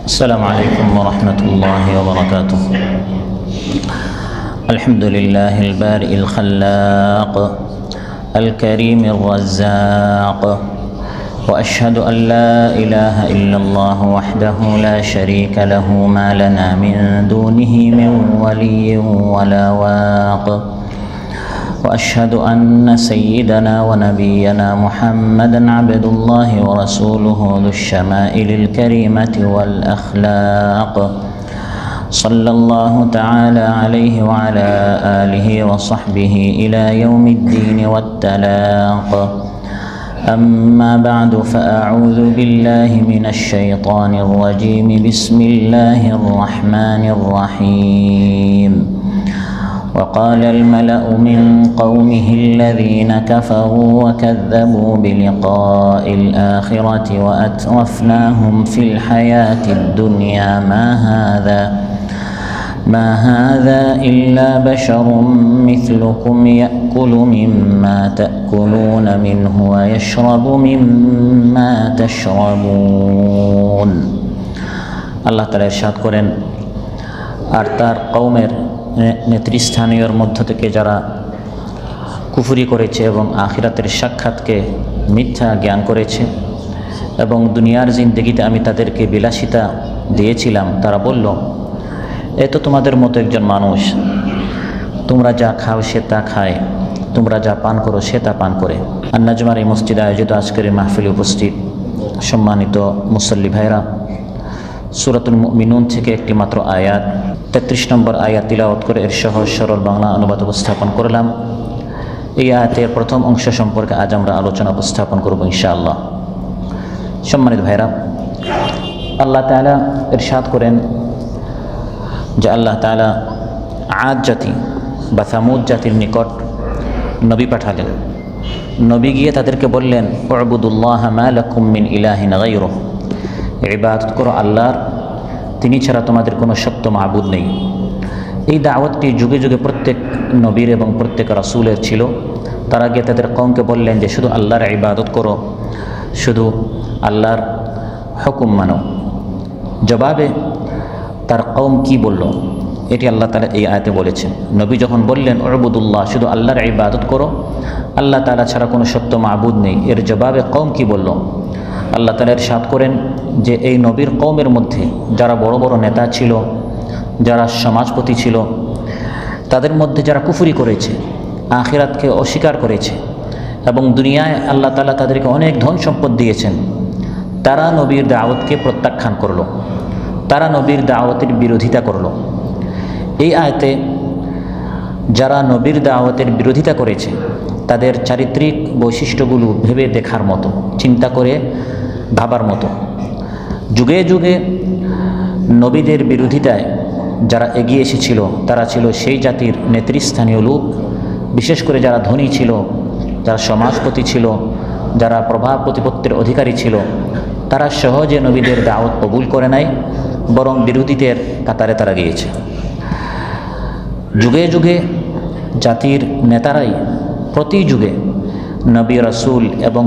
السلام عليكم ورحمة الله وبركاته. الحمد لله البارئ الخلاق الكريم الرزاق، وأشهد أن لا إله إلا الله وحده لا شريك له، ما لنا من دونه من ولي ولا واق. وأشهد أن سيدنا ونبينا محمدًا عبد الله ورسوله ذو الشمائل الكريمة والأخلاق، صلى الله تعالى عليه وعلى آله وصحبه إلى يوم الدين والتلاق. أما بعد، فأعوذ بالله من الشيطان الرجيم. بسم الله الرحمن الرحيم. وقال الملأ من قومه الذين كفروا وكذبوا بلقاء الآخرة وأترفناهم في الحياة الدنيا ما هذا إلا بشر مثلكم، يأكل مما تأكلون منه ويشرب مما تشربون। আল্লাহ তাআলা ইরশাদ করেন, আর তার কওমের নেতৃস্থানীয়র মধ্য থেকে যারা কুফরি করেছে এবং আখিরাতের সাক্ষাৎকে মিথ্যা জ্ঞান করেছে এবং দুনিয়ার জিন্দেগিতে আমি তাদেরকে বিলাসিতা দিয়েছিলাম, তারা বলল, এ তো তোমাদের মতো একজন মানুষ, তোমরা যা খাও সে তা খায়, তোমরা যা পান করো সে তা পান করে। আন-নাজমার এই মসজিদে আয়োজিত আজকের মাহফিলে উপস্থিত সম্মানিত মুসল্লি ভাইরা, সূরাতুল মুমিনুন থেকে একটি মাত্র আয়াত ৩৩ নম্বর আয়াত তিলাওয়াত করে এর সহজ সরল বাংলা অনুবাদ উপস্থাপন করলাম। এই আয়াতের প্রথম অংশ সম্পর্কে আজ আমরা আলোচনা উপস্থাপন করব ইনশাআল্লাহ। সম্মানিত ভাইরা, আল্লাহ তাআলা ইরশাদ করেন যে আল্লাহ তাআলা আদ জাতি বা সামুদ জাতির নিকট নবী পাঠালেন। নবী গিয়ে তাদেরকে বললেন, উবুদুল্লাহ মা লাকুম মিন ইলাহিন গায়রুহু, ইবাদত করো আল্লাহর, তিনি ছাড়া তোমাদের কোনো সত্য মাবুদ নেই। এই দাওয়াতটি যুগে যুগে প্রত্যেক নবীর এবং প্রত্যেক রাসূলের ছিল। তারা গিয়ে তাদের কওমকে বললেন যে শুধু আল্লাহর ইবাদত করো, শুধু আল্লাহর হুকুম মানো। জবাবে তার কওম কি বলল, এটি আল্লাহ তাআলা এই আয়াতে বলেছেন। নবী যখন বললেন উবুদুল্লাহ, শুধু আল্লাহর ইবাদত করো, আল্লাহ তাআলা ছাড়া কোনো সত্য মাবুদ নেই, এর জবাবে কওম কি বলল? আল্লাহ তাআলা ইরশাদ করেন যে এই নবীর কওমের মধ্যে যারা বড় বড় নেতা ছিল, যারা সমাজপতি ছিল, তাদের মধ্যে যারা কুফরি করেছে, আখিরাতকে অস্বীকার করেছে এবং দুনিয়ায় আল্লাহ তাআলা তাদেরকে অনেক ধন সম্পদ দিয়েছেন, তারা নবীর দাওয়াতকে প্রত্যাখ্যান করলো, তারা নবীর দাওয়াতের বিরোধিতা করলো। এই আয়াতে যারা নবীর দাওয়াতের বিরোধিতা করেছে তাদের চারিত্রিক বৈশিষ্ট্যগুলো ভেবে দেখার মতো, চিন্তা করে ভাবার মতো। যুগে যুগে নবীদের বিরোধিতায় যারা এগিয়ে এসেছিল তারা ছিল সেই জাতির নেতৃস্থানীয় লোক, বিশেষ করে যারা ধনী ছিল, যারা সমাজপতি ছিল, যারা প্রভাব প্রতিপত্তির অধিকারী ছিল, তারা সহজে নবীদের দাওয়াত কবুল করে নাই, বরং বিরোধীদের কাতারে তারা গিয়েছে। যুগে যুগে জাতির নেতারাই প্রতি যুগে নবী রাসূল এবং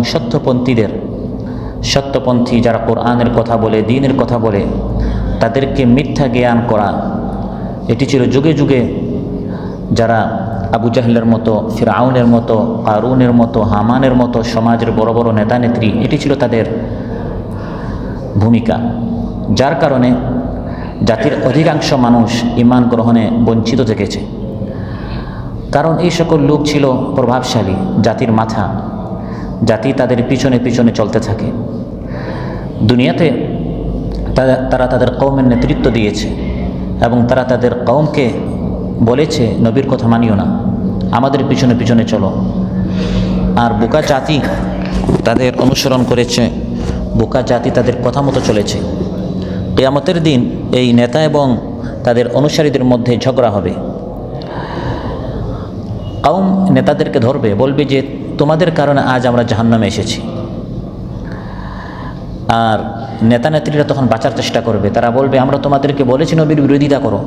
সত্যপন্থী যারা কোরআনের কথা বলে, দ্বীনের কথা বলে, তাদেরকে মিথ্যা জ্ঞান করা, এটি ছিল যুগে যুগে যারা আবু জাহলের মতো, ফিরআউনের মতো, কারুনের মতো, হামানের মতো সমাজের বড় বড় নেতা নেত্রী, এটি ছিল তাদের ভূমিকা, যার কারণে জাতির অধিকাংশ মানুষ ঈমান গ্রহণে বঞ্চিত থেকেছে। কারণ এই সকল লোক ছিল প্রভাবশালী, জাতির মাথা, জাতি তাদের পিছনে পিছনে চলতে থাকে। দুনিয়াতে তারা তাদের কওমের নেতৃত্ব দিয়েছে এবং তারা তাদের কওমকে বলেছে নবীর কথা মানিও না, আমাদের পিছনে পিছনে চলো। আর বোকা জাতি তাদের অনুসরণ করেছে, বোকা জাতি তাদের কথা মতো চলেছে। কিয়ামতের দিন এই নেতা এবং তাদের অনুসারীদের মধ্যে ঝগড়া হবে। কওম নেতাদেরকে ধরবে, বলবে যে তোমাদের কারণে আজ আমরা জাহান্নামে এসেছি। আর নেতা নেত্রীরা তখন বাঁচার চেষ্টা করবে, তারা বলবে আমরা তোমাদেরকে বলেছি নবীর বিরোধিতা করো,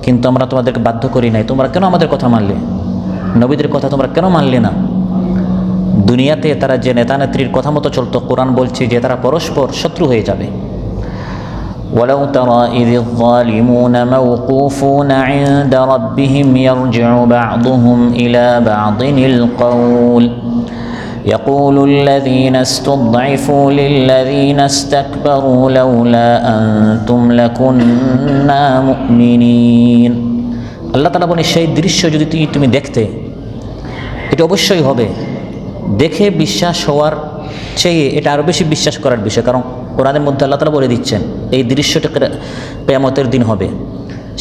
কিন্তু আমরা তোমাদেরকে বাধ্য করি নাই, তোমরা কেন আমাদের কথা মানলে, নবীদের কথা তোমরা কেন মানলে না? দুনিয়াতে তারা যে নেতা নেত্রীর কথা মতো চলতো, কোরআন বলছে যে তারা পরস্পর শত্রু হয়ে যাবে। ولو ترى إذ الظالمون موقوفون عند ربهم يرجع بعضهم إلى بعض القول يقول الذين استضعفوا للذين استكبروا لولا أنتم لكنا مؤمنين আল্লাহ তাআলা বলেন সেই দৃশ্য যদি তুমি দেখতে এটা অবশ্যই হবে দেখে বিশ্বাস হওয়ার চেয়ে এটা আরও বেশি বিশ্বাস করার বিষয় কারণ কোরআনের মধ্যে আল্লাহ তাআলা বলে দিচ্ছেন এই দৃশ্যটা কিয়ামতের দিন হবে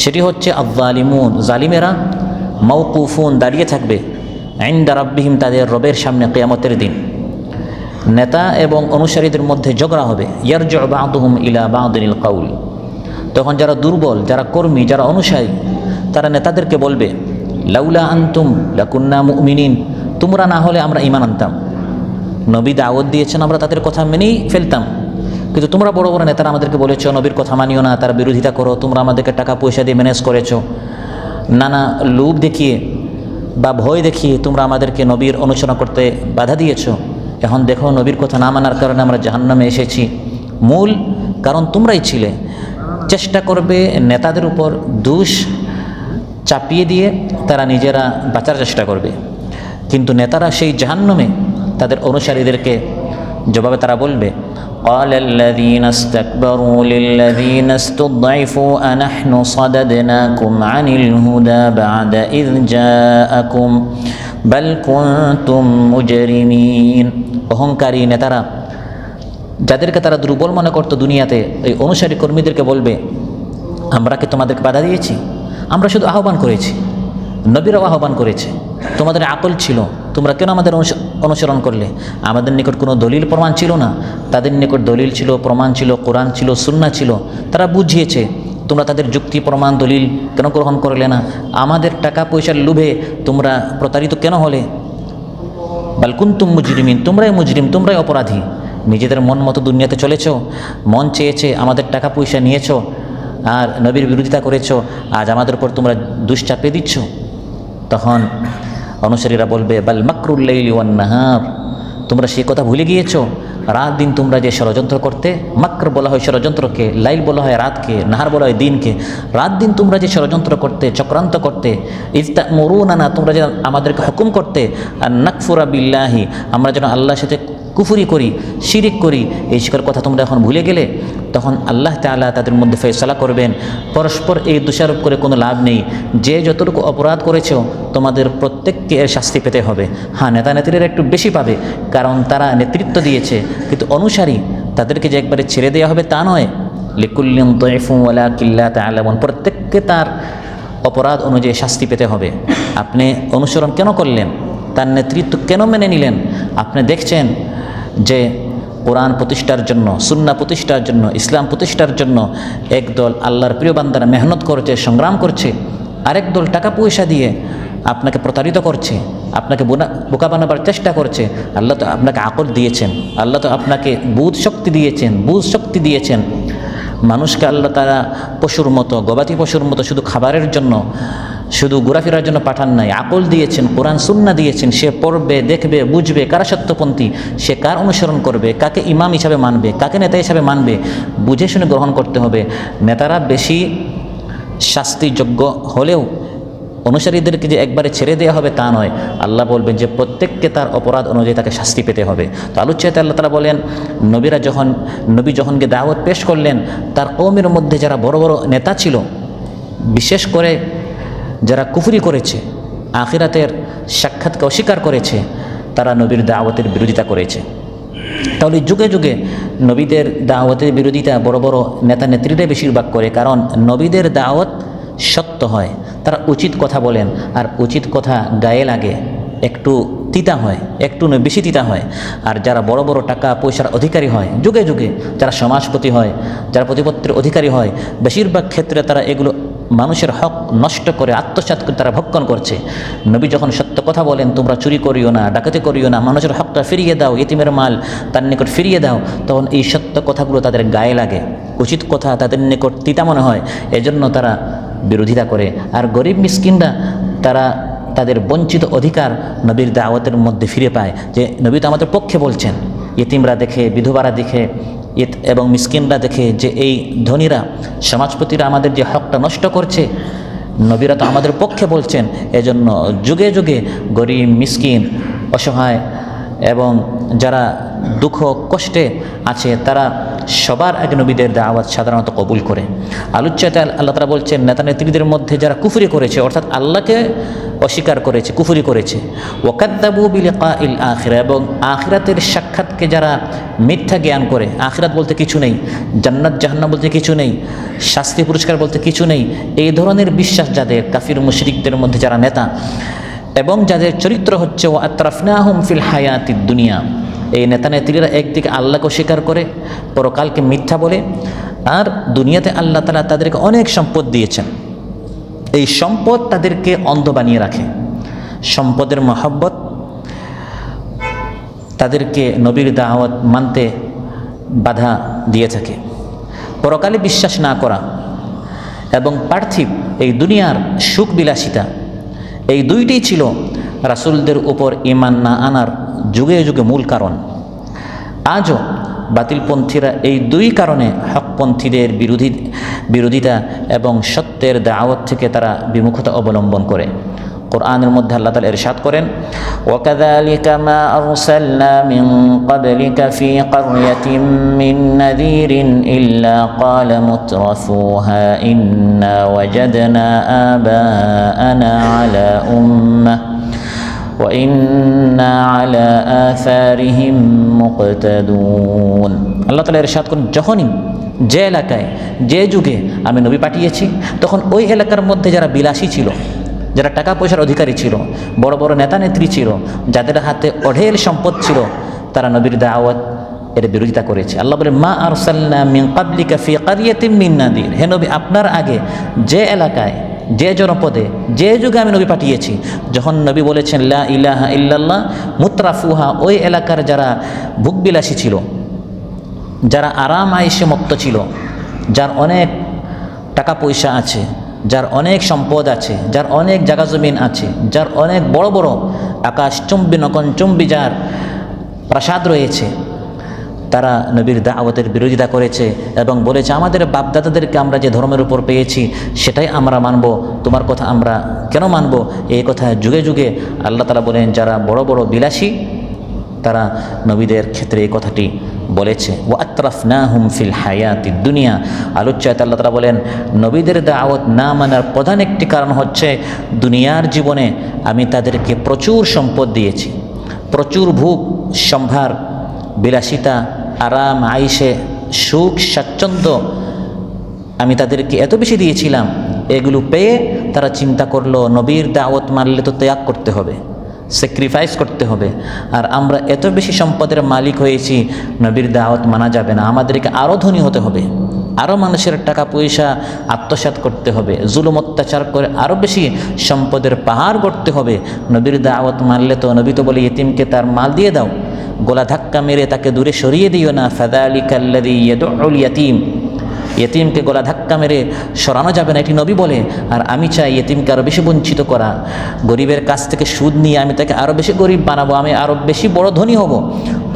সেটি হচ্ছে আয-যালিমুন জালিমেরা মাওকুফুন দাঁড়িয়ে থাকবে ইনদা রাব্বিহিম তাদের রবের সামনে কিয়ামতের দিন নেতা এবং অনুসারীদের মধ্যে ঝগড়া হবে ইয়ারজিউ বা'দুহুম ইলা বা'দিল কাউল তখন যারা দুর্বল যারা কর্মী যারা অনুসারী তারা নেতাদেরকে বলবে লাউলা আনতুম লাকুন্না মুমিনিন তোমরা না হলে আমরা ঈমান আনতাম নবী দাওয়াত দিয়েছেন আমরা তাদের কথা মেনেই ফেলতাম কিন্তু তোমরা বড় বড় নেতারা আমাদেরকে বলেছো নবীর কথা মানিও না তার বিরোধিতা করো তোমরা আমাদেরকে টাকা পয়সা দিয়ে ম্যানেজ করেছো নানা লোভ দেখিয়ে বা ভয় দেখিয়ে তোমরা আমাদেরকে নবীর অনুসরণ করতে বাধা দিয়েছো এখন দেখো নবীর কথা না মানার কারণে আমরা জাহান্নামে এসেছি মূল কারণ তোমরাই ছিলে চেষ্টা করবে নেতাদের উপর দোষ চাপিয়ে দিয়ে তারা নিজেরা বাঁচার চেষ্টা করবে কিন্তু নেতারা সেই জাহান্নামে তাদের অনুসারীদেরকে জবাবে তারা বলবে قال الذين استكبروا للذين استضعفوا أنحن صددناكم عن الهدى بعد إذ جاءكم بل كنتم مجرمين অহংকারী নেতারা যাদেরকে তারা দুর্বল মনে করত দুনিয়াতে এই অনুসারী কর্মীদেরকে বলবে আমরা কি তোমাদেরকে বাধা দিয়েছি আমরা শুধু আহ্বান করেছি নবীরাও আহ্বান করেছে তোমাদের আকল ছিল তোমরা কেন আমাদের অনুসরণ করলে আমাদের নিকট কোনো দলিল প্রমাণ ছিল না তাদের নিকট দলিল ছিল প্রমাণ ছিল কোরআন ছিল সুন্নাহ ছিল তারা বুঝিয়েছে তোমরা তাদের যুক্তি প্রমাণ দলিল কেন গ্রহণ করলে না আমাদের টাকা পয়সার লোভে তোমরা প্রতারিত কেন হলে বাল কুনতুম মুজরিমিন তোমরাই মুজরিম তোমরাই অপরাধী নিজেদের মন মতো দুনিয়াতে চলেছো মন চেয়েছে আমাদের টাকা পয়সা নিয়েছো আর নবীর বিরোধিতা করেছো আজ আমাদের উপর তোমরা দুশ্চাপে দিচ্ছ তখন অনুসারীরা বলবে বাল মাকরুল লাইলি ওয়ান নাহার তোমরা সেই কথা ভুলে গিয়েছো রাত দিন তোমরা যে ষড়যন্ত্র করতে মাকর বলা হয় ষড়যন্ত্রকে লাইল বলা হয় রাতকে নাহার বলা হয় দিনকে রাত দিন তোমরা যে ষড়যন্ত্র করতে চক্রান্ত করতে ইস্তামুরুনা তোমরা যে আমাদেরকে হুকুম করতে আর নাকফুরা বিল্লাহি আমরা যেন আল্লাহর সাথে কুফরি করি শিরিক করি এই শিকার কথা তোমরা এখন ভুলে গেলে তখন আল্লাহ তাআলা তাদের মধ্যে ফয়সালা করবেন পরস্পর এই দোষারোপ করে কোনো লাভ নেই যে যতটুকু অপরাধ করেছো তোমাদের প্রত্যেককে এর শাস্তি পেতে হবে হ্যাঁ নেতা নেত্রীরা একটু বেশি পাবে কারণ তারা নেতৃত্ব দিয়েছে কিন্তু অনুসারী তাদেরকে যে একবারে ছেড়ে দেওয়া হবে তা নয় লিকুল্লিন দাইফুন ওয়ালাকিন লা তা'লামুন প্রত্যেককে তার অপরাধ অনুযায়ী শাস্তি পেতে হবে আপনি অনুসরণ কেন করলেন তার নেতৃত্ব কেন মেনে নিলেন আপনি দেখছেন যে কোরআন প্রতিষ্ঠার জন্য সুন্নাহ প্রতিষ্ঠার জন্য ইসলাম প্রতিষ্ঠার জন্য একদল আল্লাহর প্রিয় বান্দারা মেহনত করছে সংগ্রাম করছে আরেক দল টাকা পয়সা দিয়ে আপনাকে প্রতারিত করছে আপনাকে বোকা বানাবার চেষ্টা করছে আল্লাহ তো আপনাকে আকল দিয়েছেন আল্লাহ তো আপনাকে বুঝ শক্তি দিয়েছেন মানুষকে আল্লাহ তারা পশুর মতো গবাদি পশুর মতো শুধু খাবারের জন্য শুধু ঘোরাফেরার জন্য পাঠান নাই আকল দিয়েছেন কোরআন সুন্নাহ দিয়েছেন সে পড়বে দেখবে বুঝবে কারা সত্যপন্থী সে কার অনুসরণ করবে কাকে ইমাম হিসাবে মানবে কাকে নেতা হিসাবে মানবে বুঝে শুনে গ্রহণ করতে হবে নেতারা বেশি শাস্তিযোগ্য হলেও অনুসারীদেরকে যে একবারে ছেড়ে দেওয়া হবে তা নয় আল্লাহ বলবেন যে প্রত্যেককে তার অপরাধ অনুযায়ী তাকে শাস্তি পেতে হবে তো আলোচ্যতে আল্লাহ তাআলা বলেন নবী যখন গিয়ে দাওয়াত পেশ করলেন তার কওমের মধ্যে যারা বড় বড় নেতা ছিল বিশেষ করে যারা কুফরি করেছে আখিরাতের সাক্ষাৎকে অস্বীকার করেছে তারা নবীর দাওয়াতের বিরোধিতা করেছে তাহলে যুগে যুগে নবীদের দাওয়াতের বিরোধিতা বড় বড় নেতা নেত্রীরাই বেশিরভাগ করে কারণ নবীদের দাওয়াত সত্য হয় তারা উচিত কথা বলেন আর উচিত কথা গায়ে লাগে একটু তিতা হয় একটু নয় বেশি তিতা হয় আর যারা বড় বড় টাকা পয়সার অধিকারী হয় যুগে যুগে যারা সমাজপতি হয় যারা প্রতিপত্তির অধিকারী হয় বেশিরভাগ ক্ষেত্রে তারা এগুলো মানুষের হক নষ্ট করে আত্মসাৎ করে তারা ভক্ষণ করছে নবী যখন সত্য কথা বলেন তোমরা চুরি করিও না ডাকাতি করিও না মানুষের হকটা ফিরিয়ে দাও ইতিমের মাল তার নিকট ফিরিয়ে দাও তখন এই সত্য কথাগুলো তাদের গায়ে লাগে উচিত কথা তাদের নিকট তিতা মনে হয় এজন্য তারা বিরোধিতা করে আর গরিব মিসকিনরা তারা তাদের বঞ্চিত অধিকার নবীর দাওয়াতের মধ্যে ফিরে পায় যে নবী তো আমাদের পক্ষে বলছেন ইতিমরা দেখে বিধবারা দেখে এবং মিসকিনরা দেখে যে এই ধনীরা সমাজপতিরা আমাদের যে হকটা নষ্ট করছে, নবীরা তো আমাদের পক্ষে বলছেন, এজন্য যুগে যুগে গরিব, মিসকিন, অসহায় এবং যারা দুঃখ কষ্টে আছে তারা সবার আগে নবীদের দাওয়াত সাধারণত কবুল করে। আলোচ্যতে আল্লাহ তাআলা বলছেন নেতা নেত্রীদের মধ্যে যারা কুফরি করেছে, অর্থাৎ আল্লাহকে অস্বীকার করেছে, কুফরি করেছে, ওয়াকাদ্দাবু বিলিকাইল আখিরা, এবং আখিরাতের সাক্ষাৎকে যারা মিথ্যা জ্ঞান করে, আখিরাত বলতে কিছু নেই, জান্নাত জাহান্নাম বলতে কিছু নেই, শাস্তি পুরস্কার বলতে কিছু নেই, এই ধরনের বিশ্বাস যাদের কাফির মুশরিকদের মধ্যে যারা নেতা, এবং যাদের চরিত্র হচ্ছে ওয়া আতরাফনাহুম ফিল হায়াতিদ দুনিয়া, এই নেতা নেত্রীরা একদিকে আল্লাহকে অস্বীকার করে, পরকালকে মিথ্যা বলে, আর দুনিয়াতে আল্লাহ তাআলা তাদেরকে অনেক সম্পদ দিয়েছেন, এই সম্পদ তাদেরকে অন্ধ বানিয়ে রাখে। সম্পদের মহব্বত তাদেরকে নবীর দাওয়াত মানতে বাধা দিয়ে থাকে। পরকালে বিশ্বাস না করা এবং পার্থিব এই দুনিয়ার সুখ বিলাসিতা, এই দুইটাই ছিল রাসূলদের উপর ঈমান না আনার যুগে যুগে মূল কারণ। আজও বাতিলপন্থীরা এই দুই কারণে হকপন্থীদের বিরোধিতা এবং সত্যের দাওয়াত থেকে তারা বিমুখতা অবলম্বন করে। কোরআনের মধ্যে আল্লাহ তাআলা ইরশাদ করেন, ওয়াকাযালিকা মা আরসালনা মিন ক্বাবলিকা ফি ক্বারয়াতিন মিন নাযীরিন ইল্লা ক্বালা মুতরাফুহা ইন্না ওয়াজাদনা আবাআনা আলা উম্মাহ ওয়া ইন্না আলা আথারিহিম মুকতাদুন। আল্লাহ তাআলা ইরশাদ করেন, যখনই যে এলাকায় যে যুগে আমি নবী পাঠিয়েছি, তখন ওই এলাকার মধ্যে যারা বিলাসী ছিল, যারা টাকা পয়সার অধিকারী ছিল, বড় বড় নেতা নেত্রী ছিল, যাদের হাতে অঢেল সম্পদ ছিল, তারা নবীর দাওয়াত এর বিরোধিতা করেছে। আল্লাহ বলেন, মা আরসালনা মিন ক্বাবলিকা ফি ক্বারয়াতিন মিন নাযীর, হে নবী আপনার আগে যে এলাকায় যে জনপদে যে যুগে আমি নবী পাঠিয়েছি, যখন নবী বলেছেন লা ইলাহা ইল্লাল্লাহ, মুতরাফুহা ওই এলাকার যারা ভোগবিলাসী ছিল, যারা আরাম আয়েশে মুক্ত ছিল, যার অনেক টাকা পয়সা আছে, যার অনেক সম্পদ আছে, যার অনেক জায়গা জমিন আছে, যার অনেক বড় বড় আকাশচুম্বী নগনচুম্বী যার প্রাসাদ রয়েছে, তারা নবীর দাওয়াতের বিরোধিতা করেছে এবং বলেছে আমাদের বাপদাদাদেরকে আমরা যে ধর্মের উপর পেয়েছি সেটাই আমরা মানব, তোমার কথা আমরা কেন মানব? এই কথা যুগে যুগে আল্লাহ তাআলা বলেন যারা বড় বড় বিলাসী তারা নবীদের ক্ষেত্রে এই কথাটি বলেছে। ওয়া আতরাফনাহুম ফিল হায়াতিদ দুনিয়া, আলোচ্যতে আল্লাহ তাআলা বলেন নবীদের দাওয়াত না মানার প্রধান একটি কারণ হচ্ছে দুনিয়ার জীবনে আমি তাদেরকে প্রচুর সম্পদ দিয়েছি, প্রচুর ভোগ সম্ভার, বিলাসিতা, আরাম আয়েশে, সুখ স্বাচ্ছন্দ্য আমি তাদেরকে এত বেশি দিয়েছিলাম, এগুলো পেয়ে তারা চিন্তা করলো নবীর দাওয়াত মানলে তো ত্যাগ করতে হবে, স্যাক্রিফাইস করতে হবে, আর আমরা এত বেশি সম্পদের মালিক হয়েছি, নবীর দাওয়াত মানা যাবে না, আমাদেরকে আরও ধনী হতে হবে, আরও মানুষের টাকা পয়সা আত্মসাৎ করতে হবে, জুলুম অত্যাচার করে আরও বেশি সম্পদের পাহাড় গড়তে হবে, নবীর দাওয়াত মানলে তো, নবী তো বলে ইতিমকে তার মাল দিয়ে দাও, গলা ধাক্কা মেরে তাকে দূরে সরিয়ে দিও না, ফাযালিকাল্লাযী ইয়াদউল ইয়াতীম, ইয়েতিমকে গলা ধাক্কা মেরে সরানো যাবে না, এটি নবী বলে। আর আমি চাই ইয়েতিমকে আরও বেশি বঞ্চিত করা, গরিবের কাছ থেকে সুদ নিয়ে আমি তাকে আরও বেশি গরিব বানাবো, আমি আরও বেশি বড় ধনী হব।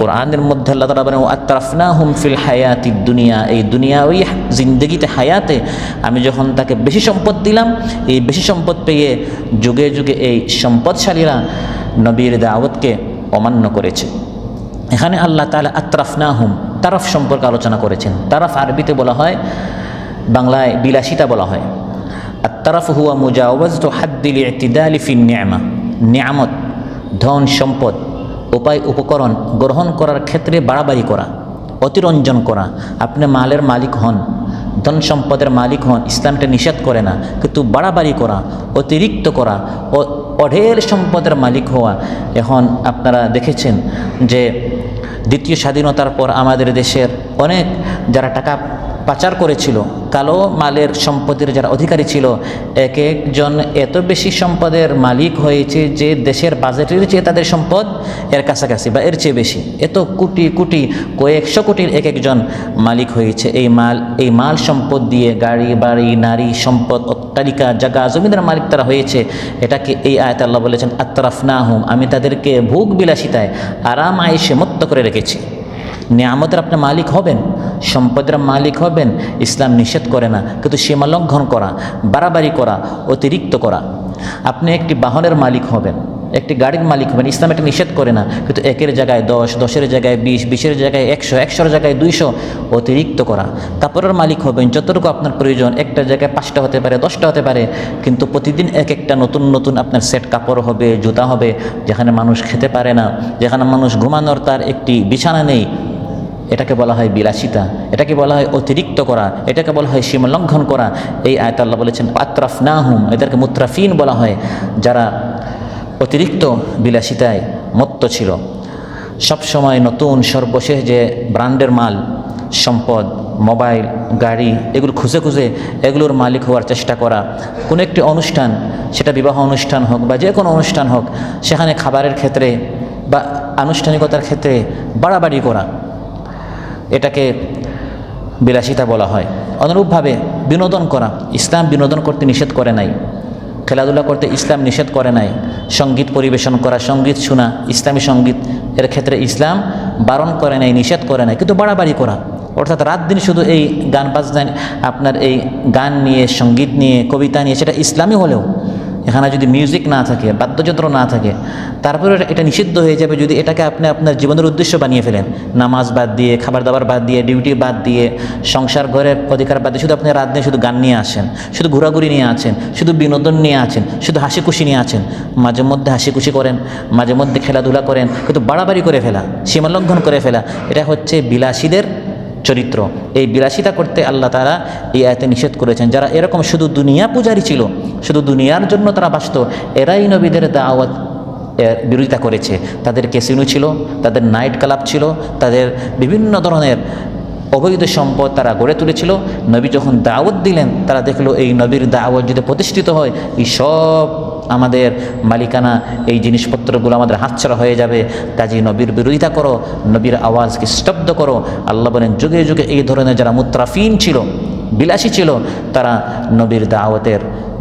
কোরআনের মধ্যে আল্লাহ তাআলা বলেন আতরাফনাহুম ফিল হায়াতিদ দুনিয়া, এই দুনিয়াওই জিন্দগিতে হায়াতে আমি যখন তাকে বেশি সম্পদ দিলাম, এই বেশি সম্পদ পেয়ে যুগে যুগে এই সম্পদশালীরা নবীর দাওয়াতকে অমান্য করেছে। এখানে আল্লাহ তাআলা আতরাফনাহুম তারফ সম্পর্কে আলোচনা করেছেন। তারফ আরবিতে বলা হয়, বাংলায় বিলাসিতা বলা হয়। আর তারফ হুয়া মুজাওয়াজতু হাদ্দিল ইতিদালি ফিন নি'মা, নিয়ামত, ধন সম্পদ, উপায় উপকরণ গ্রহণ করার ক্ষেত্রে বাড়াবাড়ি করা, অতিরঞ্জন করা। আপনি মালের মালিক হন, ধন সম্পদের মালিক হন, ইসলামটা নিষেধ করে না, কিন্তু বাড়াবাড়ি করা, অতিরিক্ত করা, অঢেল সম্পদের মালিক হওয়া। এখন আপনারা দেখেছেন যে দ্বিতীয় স্বাধীনতার পর আমাদের দেশের অনেক যারা টাকা পাচার করেছিল, কালো মালের সম্পদের যারা অধিকারী ছিল, এক একজন এত বেশি সম্পদের মালিক হয়েছে যে দেশের বাজেটের চেয়ে তাদের সম্পদ এর কাছাকাছি বা এর চেয়ে বেশি, এত কোটি কোটি কয়েকশো কোটির এক একজন মালিক হয়েছে। এই মাল সম্পদ দিয়ে গাড়ি বাড়ি নারী সম্পদ অট্টালিকা জায়গা জমিনের মালিক তারা হয়েছে। এটাকে এই আয়াতে আল্লাহ বলেছেন আতরাফনাহুম, আমি তাদেরকে ভোগ বিলাসিতায় আরাম আয়েশে মুক্ত করে রেখেছি। নিয়ামতের আপনি মালিক হবেন, সম্পদের মালিক হবেন, ইসলাম নিষেধ করে না, কিন্তু সীমা লঙ্ঘন করা, বাড়াবাড়ি করা, অতিরিক্ত করা। আপনি একটি বাহনের মালিক হবেন, একটি গাড়ির মালিক হবেন, ইসলাম এটা নিষেধ করে না, কিন্তু 1-এর জায়গায় 10, 10-এর জায়গায় 20, 20-এর জায়গায় 100, 100-এর জায়গায় 200 অতিরিক্ত করা। কাপড়ের মালিক হবেন, যতটুকু আপনার প্রয়োজন, একটা জায়গায় 5টা হতে পারে, 10টা হতে পারে, কিন্তু প্রতিদিন একটা নতুন নতুন আপনার সেট কাপড় হবে, জুতা হবে, যেখানে মানুষ খেতে পারে না, যেখানে মানুষ ঘুমানোর তার একটি বিছানা নেই। এটাকে বলা হয় বিলাসিতা, এটাকে বলা হয় অতিরিক্ত করা, এটাকে বলা হয় সীমা লঙ্ঘন করা। এই আয়াত আল্লাহ বলেছেন আতরাফনাহুম, এদেরকে মুত্রাফিন বলা হয়, যারা অতিরিক্ত বিলাসিতায় মত্ত ছিল। সবসময় নতুন সর্বশেষ যে ব্র্যান্ডের মাল, সম্পদ, মোবাইল, গাড়ি, এগুলো খুঁজে খুঁজে এগুলোর মালিক হওয়ার চেষ্টা করা। কোনো একটি অনুষ্ঠান, সেটা বিবাহ অনুষ্ঠান হোক বা যে কোনো অনুষ্ঠান হোক, সেখানে খাবারের ক্ষেত্রে বা আনুষ্ঠানিকতার ক্ষেত্রে বাড়াবাড়ি করা, এটাকে বিলাসিতা বলা হয়। অনুরূপভাবে বিনোদন করা, ইসলাম বিনোদন করতে নিষেধ করে নাই, খেলাধুলা করতে ইসলাম নিষেধ করে নাই। সঙ্গীত পরিবেশন করা, সঙ্গীত শোনা, ইসলামী সঙ্গীত, এর ক্ষেত্রে ইসলাম বারণ করে নাই, নিষেধ করে নাই, কিন্তু বাড়াবাড়ি করা, অর্থাৎ রাত দিন শুধু এই গান বাজনা, আপনার এই গান নিয়ে, সঙ্গীত নিয়ে, কবিতা নিয়ে, সেটা ইসলামী হলেও এখানে যদি মিউজিক না থাকে, বাদ্যযন্ত্র না থাকে, তারপরে এটা নিষিদ্ধ হয়ে যাবে যদি এটাকে আপনি আপনার জীবনের উদ্দেশ্য বানিয়ে ফেলেন। নামাজ বাদ দিয়ে, খাবার দাবার বাদ দিয়ে, ডিউটি বাদ দিয়ে, সংসার ঘরের অধিকার বাদ দিয়ে শুধু আপনি রাত দিয়ে শুধু গান নিয়ে আসেন, শুধু ঘোরাঘুরি নিয়ে আছেন, শুধু বিনোদন নিয়ে আছেন, শুধু হাসি খুশি নিয়ে আছেন। মাঝে মধ্যে হাসি খুশি করেন, মাঝে মধ্যে খেলাধুলা করেন, কিন্তু বাড়াবাড়ি করে ফেলা, সীমালঙ্ঘন করে ফেলা, এটা হচ্ছে বিলাসীদের চরিত্র। এই বিলাসিতা করতে আল্লাহ তাআলা এই আয়াতে নিষেধ করেছেন। যারা এরকম শুধু দুনিয়া পূজারী ছিল, শুধু দুনিয়ার জন্য তারা বাঁচত, এরাই নবীদের দাওয়াত বিরোধিতা করেছে। তাদের ক্যাসিনো ছিল, তাদের নাইট ক্লাব ছিল, তাদের বিভিন্ন ধরনের অবৈধ সম্পদ তারা গড়ে তুলেছিল। নবী যখন দাওয়াত দিলেন, তারা দেখলো এই নবীর দাওয়াত যদি প্রতিষ্ঠিত হয়, এই সব আমাদের মালিকানা, এই জিনিসপত্রগুলো আমাদের হাতছাড়া হয়ে যাবে। কাজেই নবীর বিরোধিতা করো, নবীর আওয়াজকে স্তব্ধ করো। আল্লাহ বলেন যুগে যুগে এই ধরনের যারা মুত্রাফিন ছিল, বিলাসী ছিল, তারা নবীর দাওয়াতের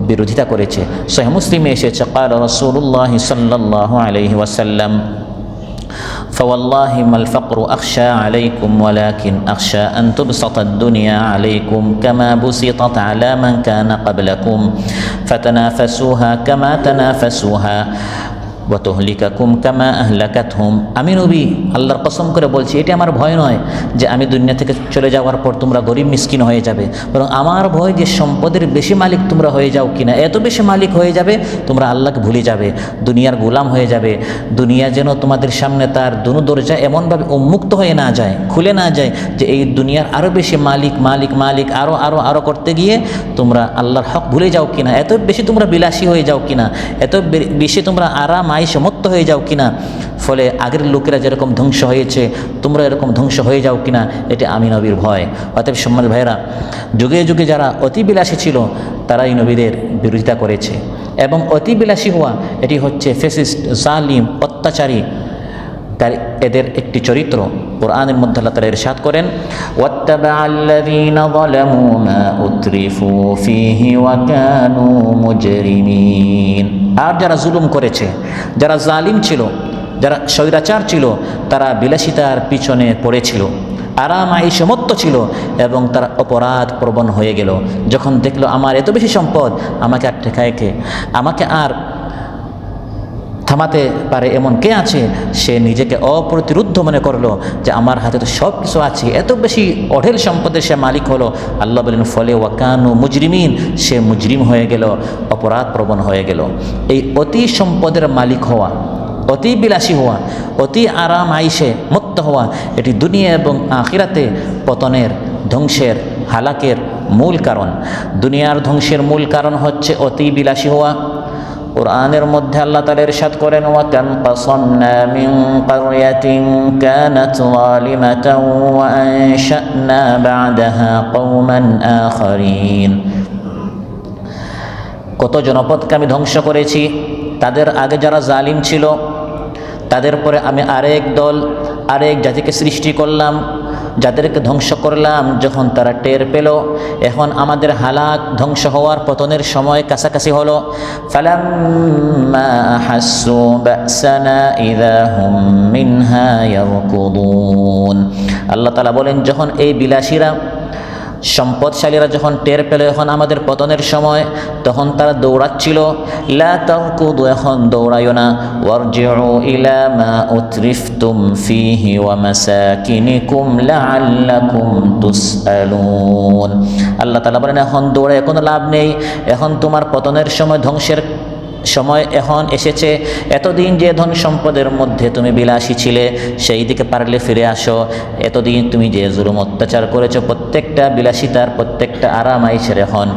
বিরোধিতা করেছে। সহিহ মুসলিমে এসেছে, ক্বালা রাসূলুল্লাহ সাল্লাল্লাহু আলাইহি ওয়াসাল্লাম, فوالله ما الفقر أخشى عليكم ولكن أخشى أن تبسط الدنيا عليكم كما بسطت على من كان قبلكم فتنافسوها كما تنافسوها ওয়াতুহলিকাকুম কামা আহলাকাতহুম। আমি নবী আল্লাহর কসম করে বলছি, এটা আমার ভয় নয় যে আমি দুনিয়া থেকে চলে যাওয়ার পর তোমরা গরিব মিসকিন হয়ে যাবে, বরং আমার ভয় যে সম্পদের বেশি মালিক তোমরা হয়ে যাও কিনা। এত বেশি মালিক হয়ে যাবে তোমরা আল্লাহকে ভুলে যাবে, দুনিয়ার গোলাম হয়ে যাবে। দুনিয়া যেন তোমাদের সামনে তার দুনো দরজা এমনভাবে উন্মুক্ত হয়ে না যায়, খুলে না যায়, যে এই দুনিয়ার আরও বেশি মালিক মালিক মালিক আরও আরও আরও করতে গিয়ে তোমরা আল্লাহর হক ভুলে যাও কিনা, এত বেশি তোমরা বিলাসী হয়ে যাও কিনা, এত বেশি তোমরা আরাম সমত্ত হয়ে যাও কিনা, ফলে আগের লোকেরা যেরকম ধ্বংস হয়েছে তোমরা এরকম ধ্বংস হয়ে যাও কিনা, এটা আমি নবীর ভয়। অতএব সম্মানিত ভাইরা, যুগে যুগে যারা অতি বিলাসী ছিল তারাই নবীদের বিরোধিতা করেছে। এবং অতি বিলাসী হওয়া এটি হচ্ছে ফেসিস্ট, জালিম, অত্যাচারী, তার এদের একটি চরিত্র। কোরআনের মধ্যে আল্লাহ তাআলা ইরশাদ করেন, ওয়াত্তাবা'আল্লাযীনা যালামু মা উতরিফু ফীহি ওয়া কানু মুজরিমিন। আর যারা জুলুম করেছে, যারা জালিম ছিল, যারা স্বৈরাচার ছিল, তারা বিলাসিতার পিছনে পড়েছিল, আরাম আয়েশে মত্ত ছিল এবং তারা অপরাধ প্রবণ হয়ে গেল। যখন দেখলো আমার এত বেশি সম্পদ, আমাকে আর ঠেকায় কে, আমাকে আর থামাতে পারে এমন কে আছে, সে নিজেকে অপ্রতিরুদ্ধ মনে করলো যে আমার হাতে তো সব কিছু আছে, এত বেশি অঢেল সম্পদের সে মালিক হলো। আল্লাহ বলেন ফলে ওয়াকানু মুজরিমিন, সে মুজরিম হয়ে গেল, অপরাধ প্রবণ হয়ে গেল। এই অতি সম্পদের মালিক হওয়া, অতি বিলাসী হওয়া, অতি আরাম আইসে মত্ত হওয়া, এটি দুনিয়া এবং আখিরাতে পতনের, ধ্বংসের, হালাকের মূল কারণ। দুনিয়ার ধ্বংসের মূল কারণ হচ্ছে অতি বিলাসী হওয়া। কোরআনের মধ্যে আল্লাহ তাআলা ইরশাদ করেন, ওয়া কাম কাসামনা মিন ক্বরিয়াতিন কানাত যালিমাতান ওয়া আনশা'না বা'দাহা কওমান আখারিন। কত জনপদকে আমি ধ্বংস করেছি, তাদের আগে যারা জালিম ছিল, তাদের পরে আমি আরেক দল, আরেক জাতিকে সৃষ্টি করলাম যাদেরকে ধ্বংস করলাম যখন তারা টের পেল এখন আমাদের হালাক ধ্বংস হওয়ার পতনের সময় কাছাকাছি হলো, ফালাম্মা আহাসসু বা'সানা ইযা হুম মিনহা ইয়ারকুদুন। আল্লাহ তাআলা বলেন যখন এই বিলাসীরা সম্পদশালীরা যখন টের পেল এখন আমাদের পতনের সময় তখন তারা দৌড়াচ্ছিল, লা তারকুদু, এখন দৌড়াইও না, ওয়ারজিউ ইলা মা উতরিফতুম ফিহি ওয়া মাসাকিনিকুম লাআল্লাকুম তুসআলুন। আল্লাহ তাআলা বলেন এখন দৌড়ায় কোনো লাভ নেই, এখন তোমার পতনের সময় ধ্বংসের সময় এখন এসেছে। এতদিন যে ধন সম্পদের মধ্যে তুমি বিলাসী ছিলে সেই দিকে পারলে ফিরে আসো। এতদিন তুমি যে জুলুম অত্যাচার করেছো প্রত্যেকটা বিলাসিতার প্রত্যেকটা আরাম আইসের এখন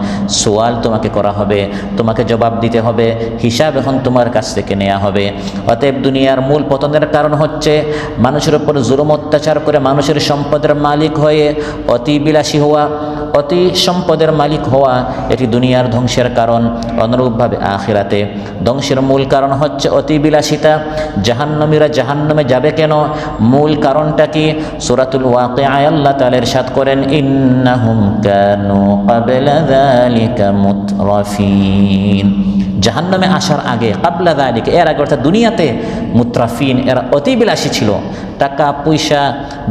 সোয়াল তোমাকে করা হবে, তোমাকে জবাব দিতে হবে, হিসাব এখন তোমার কাছ থেকে নেওয়া হবে। অতএব দুনিয়ার মূল পতনের কারণ হচ্ছে মানুষের উপর জুলুম অত্যাচার করে মানুষের সম্পদের মালিক হয়ে অতি বিলাসী হওয়া, অতি সম্পদের মালিক হওয়া, এটি দুনিয়ার ধ্বংসের কারণ। অনুরূপভাবে আখিরাতে ধ্বংসের মূল কারণ হচ্ছে অতি বিলাসিতা। জাহান্নামীরা জাহান্নামে যাবে কেন? মূল কারণটা কি? সূরাতুল ওয়াকিআয় আল্লাহ তাআলা ইরশাদ করেন, ইন্নাহুম কানু ক্বাবলা যালিকা মুতরাফিন। জাহান্নামে আসার আগে, ক্বাবলা যালিকা, এর আগে অর্থাৎ দুনিয়াতে মুতরাফিন, এরা অতি বিলাসী ছিল। টাকা পয়সা,